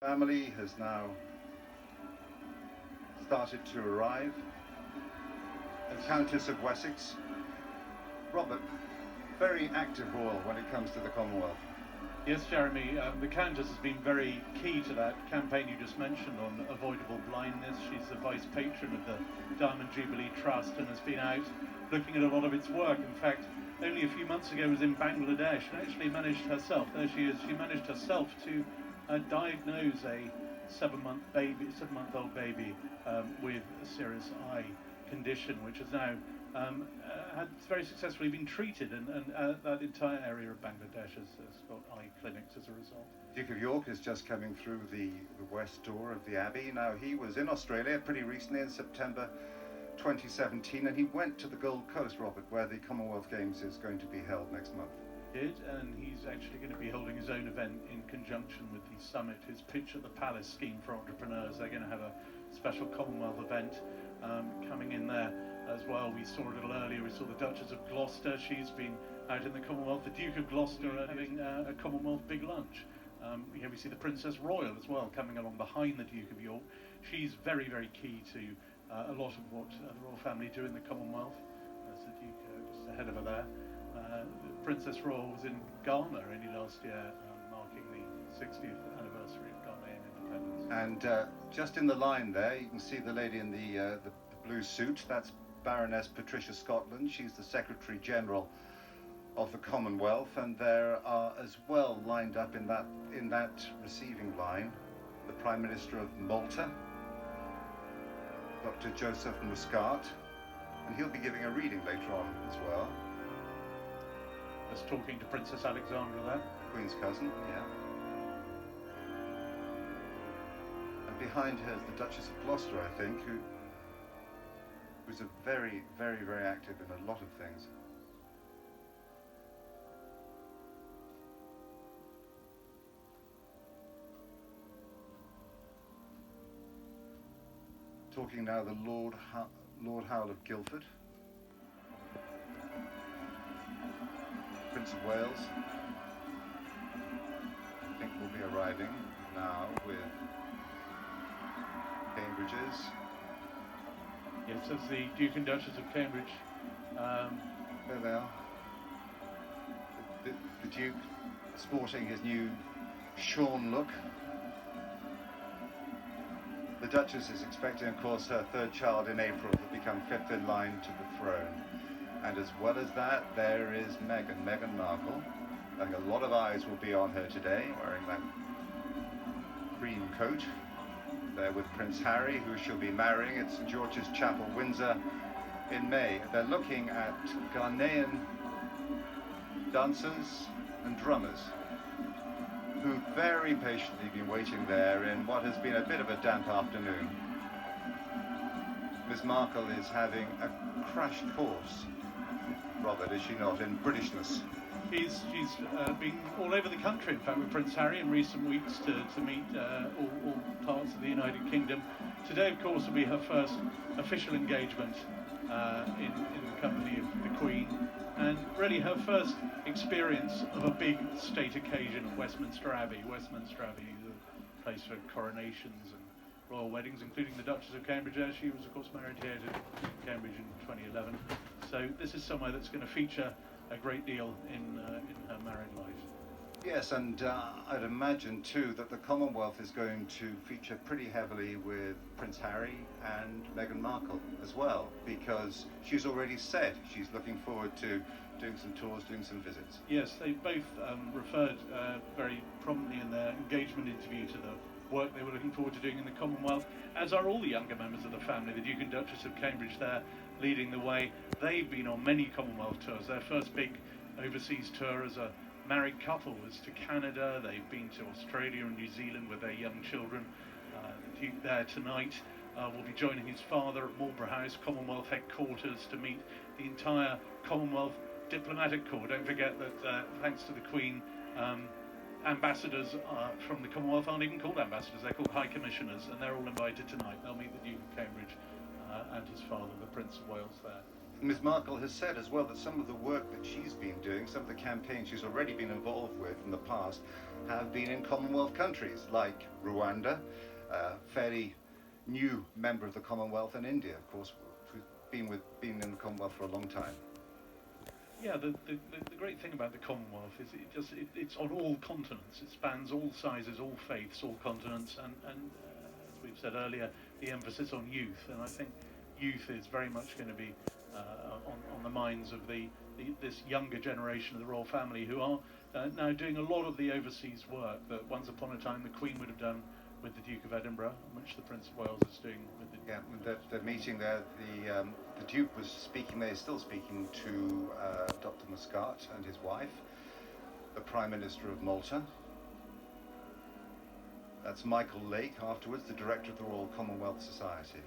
Family has now started to arrive. The Countess of Wessex. Robert, very active royal when it comes to the Commonwealth. Yes, Jeremy, the Countess has been very key to that campaign you just mentioned on avoidable blindness. She's the vice patron of the Diamond Jubilee Trust and has been out looking at a lot of its work. In fact, only a few months ago was in Bangladesh and actually managed herself, there she is, she managed herself to diagnose a 7-month-old baby with a serious eye condition, which has now had very successfully been treated, and that entire area of Bangladesh has got eye clinics as a result. Duke of York is just coming through the west door of the Abbey. Now, he was in Australia pretty recently in September 2017, and he went to the Gold Coast, Robert, where the Commonwealth Games is going to be held next month. And he's actually going to be holding his own event in conjunction with the summit, his Pitch at the Palace scheme for entrepreneurs. They're going to have a special Commonwealth event coming in there as well. We saw it a little earlier, we saw the Duchess of Gloucester, she's been out in the Commonwealth, the Duke of Gloucester having a Commonwealth big lunch. Here we see the Princess Royal as well coming along behind the Duke of York. She's very, very key to a lot of what the royal family do in the Commonwealth. There's the Duke just ahead of her there. The Princess Royal was in Ghana only last year, marking the 60th anniversary of Ghanaian independence. And just in the line there, you can see the lady in the blue suit. That's Baroness Patricia Scotland. She's the Secretary General of the Commonwealth, and there are as well lined up in that receiving line the Prime Minister of Malta, Dr. Joseph Muscat, and he'll be giving a reading later on as well. Just talking to Princess Alexandra there. Queen's cousin, yeah. And behind her is the Duchess of Gloucester, I think, who's a very, very, very active in a lot of things. Talking now the Lord Howell of Guildford. Prince of Wales, I think, will be arriving now with Cambridges. Yes, that's the Duke and Duchess of Cambridge. There they are. The Duke sporting his new shorn look. The Duchess is expecting, of course, her third child in April to become fifth in line to the throne. And as well as that, there is Meghan Markle. I think a lot of eyes will be on her today, wearing that cream coat. There with Prince Harry, who she'll be marrying at St George's Chapel, Windsor, in May. They're looking at Ghanaian dancers and drummers, who've very patiently been waiting there in what has been a bit of a damp afternoon. Miss Markle is having a crash course, Robert, is she not, in Britishness? She's been all over the country, in fact, with Prince Harry in recent weeks to meet all parts of the United Kingdom. Today, of course, will be her first official engagement in the company of the Queen, and really her first experience of a big state occasion at Westminster Abbey. Westminster Abbey is a place for coronations and royal weddings, including the Duchess of Cambridge. She was, of course, married here to Cambridge in 2011. So this is somewhere that's going to feature a great deal in her married life. Yes, and I'd imagine too that the Commonwealth is going to feature pretty heavily with Prince Harry and Meghan Markle as well, because she's already said she's looking forward to doing some tours, doing some visits. Yes, they both referred very prominently in their engagement interview to the work they were looking forward to doing in the Commonwealth, as are all the younger members of the family. The Duke and Duchess of Cambridge there leading the way. They've been on many Commonwealth tours. Their first big overseas tour as a married couple was to Canada. They've been to Australia and New Zealand with their young children. The Duke there tonight will be joining his father at Marlborough House, Commonwealth headquarters, to meet the entire Commonwealth diplomatic corps. Don't forget that thanks to the Queen, ambassadors from the Commonwealth aren't even called ambassadors, they're called High Commissioners, and they're all invited tonight. They'll meet the Duke of Cambridge and his father, the Prince of Wales, there. Ms. Markle has said as well that some of the work that she's been doing, some of the campaigns she's already been involved with in the past, have been in Commonwealth countries like Rwanda, fairly new member of the Commonwealth, and India, of course, who's been in the Commonwealth for a long time. Yeah, the great thing about the Commonwealth is it's on all continents. It spans all sizes, all faiths, all continents, and as we've said earlier, the emphasis on youth. And I think youth is very much going to be on the minds of this younger generation of the royal family, who are now doing a lot of the overseas work that once upon a time the Queen would have done with the Duke of Edinburgh, which the Prince of Wales is doing with the... Yeah, the meeting there, the Duke was speaking there, still speaking to Dr. Muscat and his wife, the Prime Minister of Malta. That's Michael Lake, afterwards the Director of the Royal Commonwealth Society.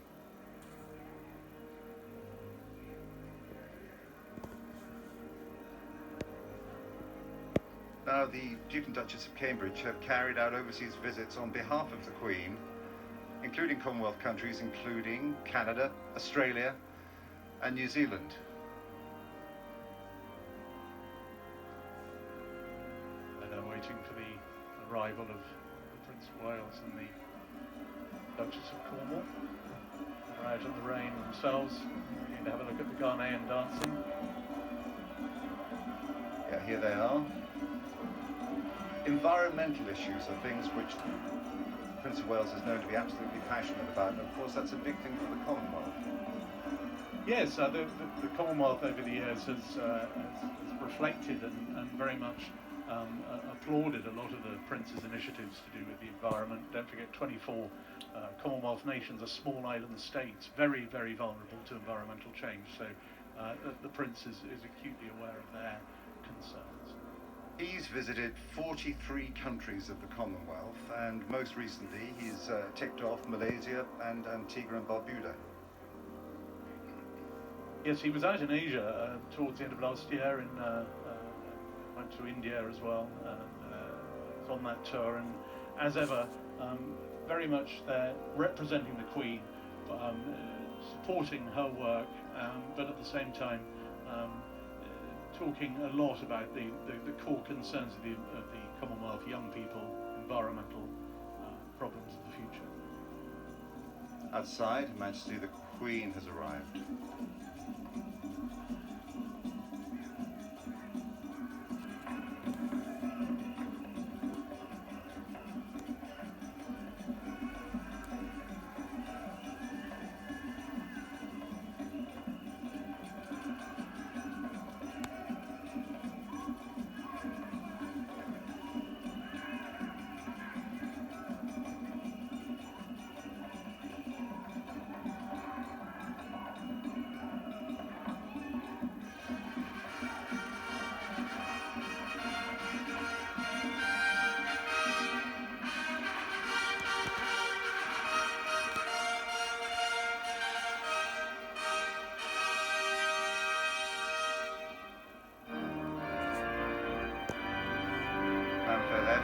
Now, the Duke and Duchess of Cambridge have carried out overseas visits on behalf of the Queen, including Commonwealth countries, including Canada, Australia, and New Zealand. And waiting for the arrival of the Prince of Wales and the Duchess of Cornwall. They're out in the rain themselves. You need to have a look at the Ghanaian dancing. Yeah, here they are. Environmental issues are things which Prince of Wales is known to be absolutely passionate about, and of course that's a big thing for the Commonwealth. Yes, the Commonwealth over the years has reflected and very much applauded a lot of the Prince's initiatives to do with the environment. Don't forget, 24 Commonwealth nations are small island states, very, very vulnerable to environmental change, so the Prince is acutely aware of their concerns. He's visited 43 countries of the Commonwealth, and most recently he's ticked off Malaysia and Antigua and Barbuda. Yes, he was out in Asia towards the end of last year, and went to India as well. Was on that tour, and as ever, very much there representing the Queen, supporting her work, but at the same time talking a lot about the core concerns of the Commonwealth, young people, environmental problems of the future. Outside, Her Majesty the Queen has arrived.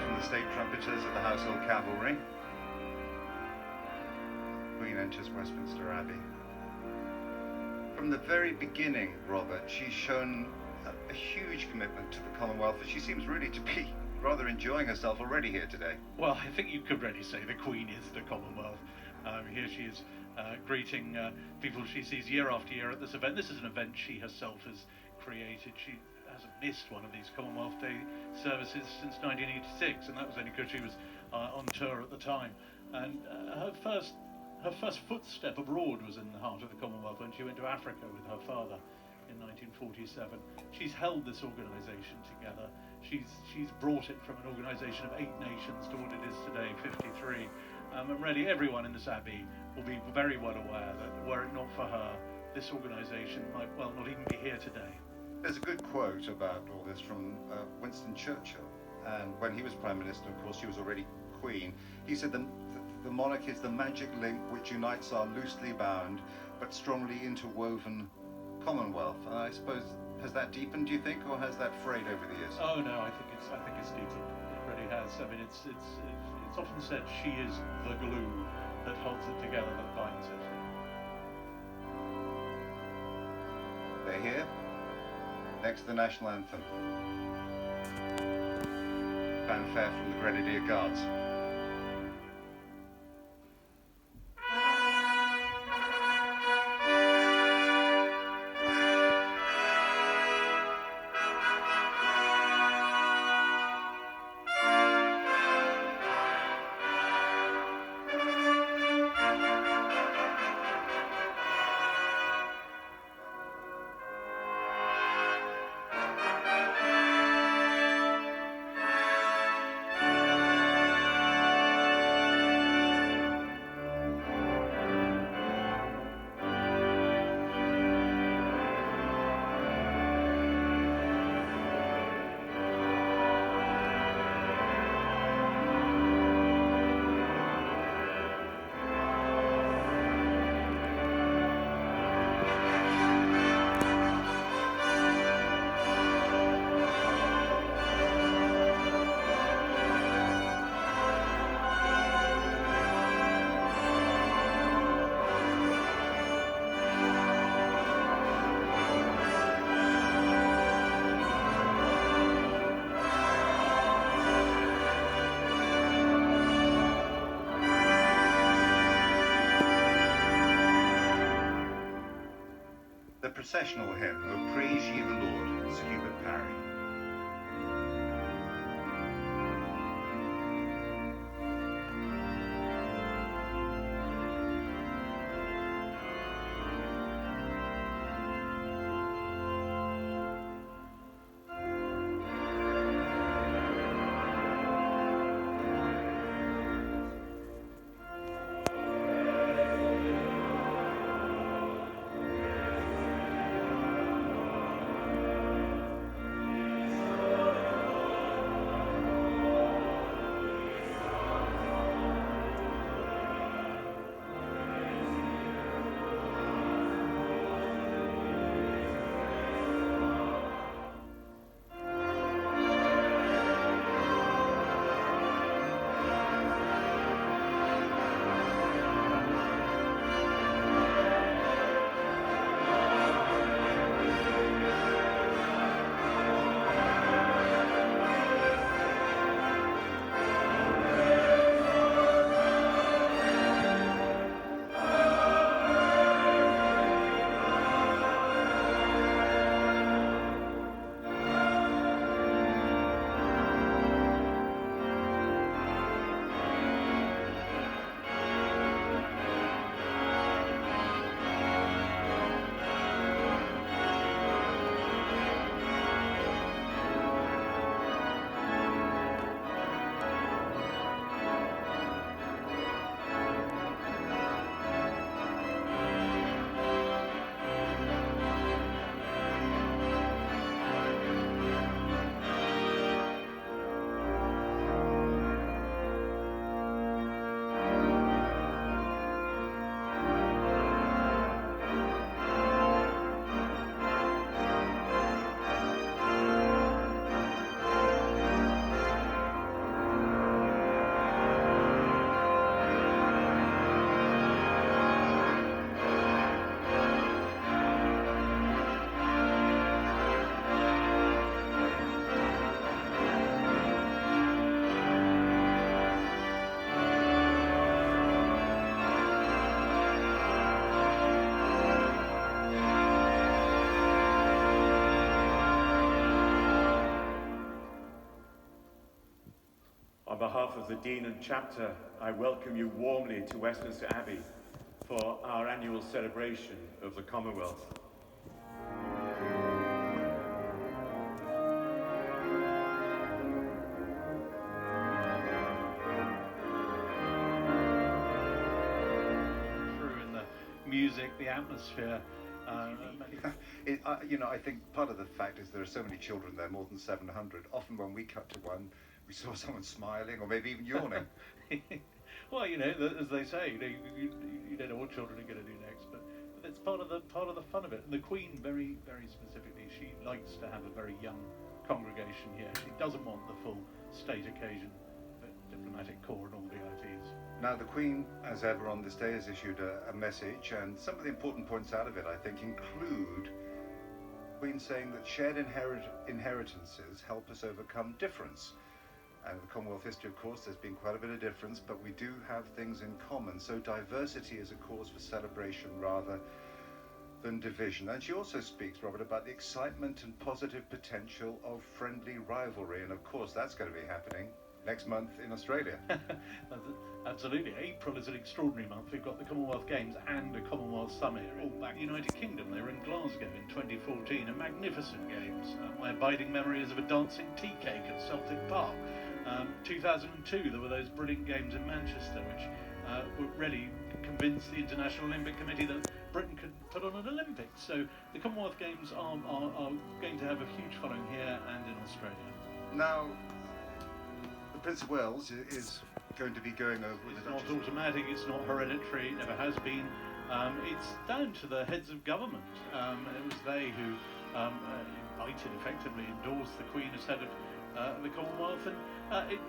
From the state trumpeters of the Household Cavalry. Queen enters Westminster Abbey. From the very beginning, Robert, she's shown a huge commitment to the Commonwealth, and she seems really to be rather enjoying herself already here today. Well, I think you could really say the Queen is the Commonwealth. Here she is greeting people she sees year after year at this event. This is an event she herself has created. She hasn't missed one of these Commonwealth Day services since 1986, and that was only because she was on tour at the time. And her first footstep abroad was in the heart of the Commonwealth when she went to Africa with her father in 1947. She's held this organisation together. She's brought it from an organisation of 8 nations to what it is today, 53. And really everyone in this abbey will be very well aware that were it not for her, this organisation might well not even be here today. There's a good quote about all this from Winston Churchill, and when he was Prime Minister, of course, she was already Queen. He said the monarch is the magic link which unites our loosely bound but strongly interwoven Commonwealth. And I suppose, has that deepened, do you think, or has that frayed over the years? Oh no, I think it's deepened. It really has. I mean, it's often said she is the glue that holds it together, that binds it. They're here, next to the national anthem. Fanfare from the Grenadier Guards. The processional hymn, O Praise Ye the Lord, Sir Hubert Parry. On behalf of the Dean and Chapter, I welcome you warmly to Westminster Abbey for our annual celebration of the Commonwealth. Through in the music, the atmosphere. I think part of the fact is there are so many children there, more than 700. Often when we cut to one, we saw someone smiling or maybe even yawning. Well, as they say, you don't know what children are going to do next, but it's part of the fun of it. And the Queen, very, very specifically, she likes to have a very young congregation here. She doesn't want the full state occasion, diplomatic corps and all the VIPs. Now, the Queen, as ever on this day, has issued a message, and some of the important points out of it, I think, include Queen saying that shared inheritances help us overcome difference. And in the Commonwealth history, of course, there's been quite a bit of difference, but we do have things in common. So diversity is a cause for celebration rather than division. And she also speaks, Robert, about the excitement and positive potential of friendly rivalry. And of course, that's going to be happening next month in Australia. Absolutely. April is an extraordinary month. We've got the Commonwealth Games and a Commonwealth Summit all back in the United Kingdom. They were in Glasgow in 2014, a magnificent games. My abiding memory is of a dancing tea cake at Celtic Park. 2002, there were those brilliant games in Manchester, which really convinced the International Olympic Committee that Britain could put on an Olympics. So the Commonwealth Games are going to have a huge following here and in Australia. Now, the Prince of Wales is going to be going over with the Duchess. It's not automatic, it's not hereditary, it never has been. It's down to the heads of government. It was they who invited, effectively endorsed the Queen as head of the Commonwealth, and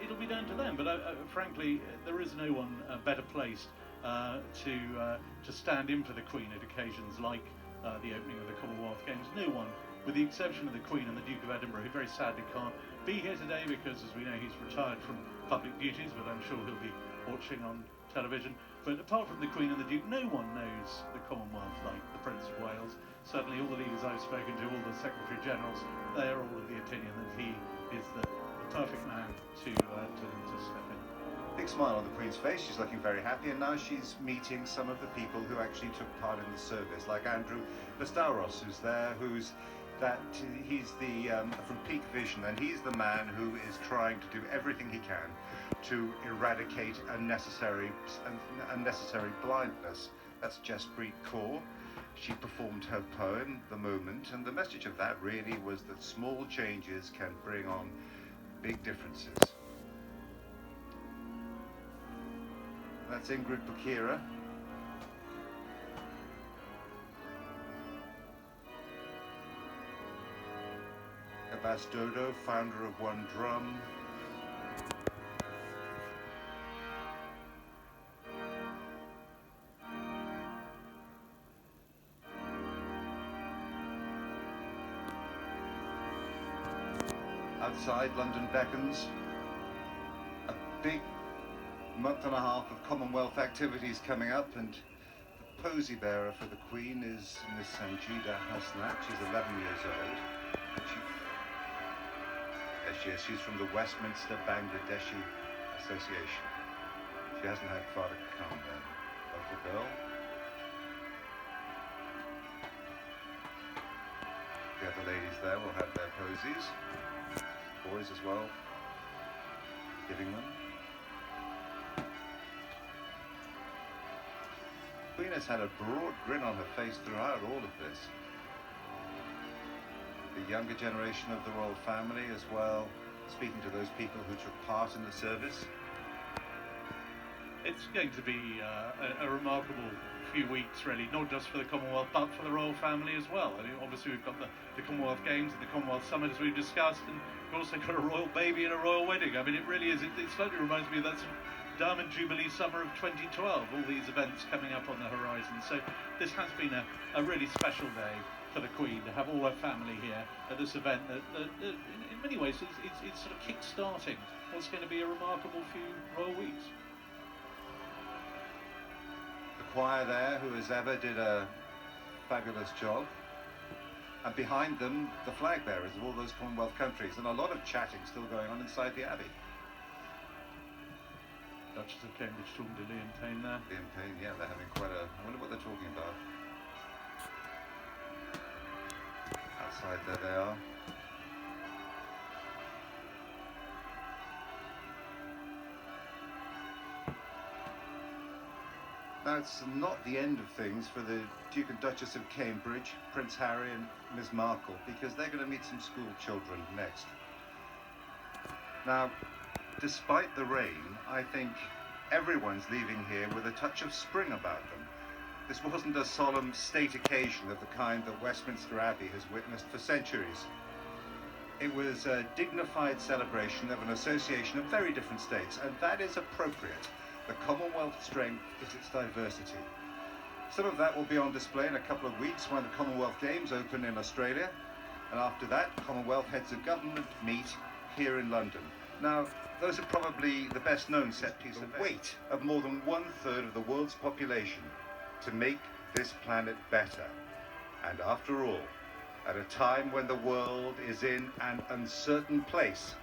it'll be down to them. But frankly, there is no one better placed to stand in for the Queen at occasions like the opening of the Commonwealth Games. No one, with the exception of the Queen and the Duke of Edinburgh, who very sadly can't be here today because, as we know, he's retired from public duties, but I'm sure he'll be watching on television. But apart from the Queen and the Duke, no one knows the Commonwealth like the Prince of Wales. Certainly all the leaders I've spoken to, all the Secretary Generals, they are all of the opinion that he is the perfect man to step in. Big smile on the Queen's face, she's looking very happy, and now she's meeting some of the people who actually took part in the service, like Andrew Lestauros, who's there, he's the from Peak Vision, and he's the man who is trying to do everything he can to eradicate unnecessary blindness. That's Jaspreet Kaur. She performed her poem, The Moment, and the message of that really was that small changes can bring on big differences. That's Ingrid Bukira. Abbas Dodo, founder of One Drum. Outside, London beckons. A big month and a half of Commonwealth activities coming up, and the posy bearer for the Queen is Miss Sanjida Hasnat. She's 11 years old. There she is. She's from the Westminster Bangladeshi Association. She hasn't had far to come then. Local girl. The other ladies there will have their posies. Boys as well, giving them. The Queen has had a broad grin on her face throughout all of this. The younger generation of the royal family as well, speaking to those people who took part in the service. It's going to be a remarkable few weeks, really, not just for the Commonwealth, but for the royal family as well. I mean, obviously we've got the Commonwealth Games and the Commonwealth Summit, as we've discussed, and we've also got a royal baby and a royal wedding. I mean, it really is, it slightly reminds me of that sort of Diamond Jubilee summer of 2012, all these events coming up on the horizon. So this has been a really special day for the Queen to have all her family here at this event that in many ways it's sort of kick-starting what's going to be a remarkable few royal weeks. The choir there, who as ever did a fabulous job, and behind them the flag bearers of all those Commonwealth countries, and a lot of chatting still going on inside the Abbey. Duchess of Cambridge talking to Liam Payne there. Liam Payne, yeah, they're having quite a... I wonder what they're talking about. Outside there they are. Now, it's not the end of things for the Duke and Duchess of Cambridge, Prince Harry and Miss Markle, because they're going to meet some school children next. Now, despite the rain, I think everyone's leaving here with a touch of spring about them. This wasn't a solemn state occasion of the kind that Westminster Abbey has witnessed for centuries. It was a dignified celebration of an association of very different states, and that is appropriate. The Commonwealth's strength is its diversity. Some of that will be on display in a couple of weeks when the Commonwealth Games open in Australia. And after that, Commonwealth heads of government meet here in London. Now, those are probably the best known set piece of weight of more than 1/3 of the world's population to make this planet better. And after all, at a time when the world is in an uncertain place,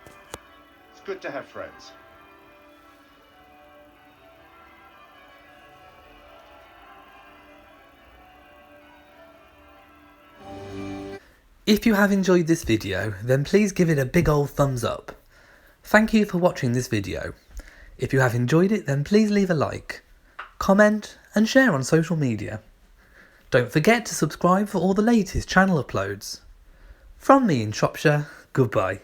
it's good to have friends. If you have enjoyed this video, then please give it a big old thumbs up. Thank you for watching this video. If you have enjoyed it, then please leave a like, comment and share on social media. Don't forget to subscribe for all the latest channel uploads. From me in Shropshire, goodbye.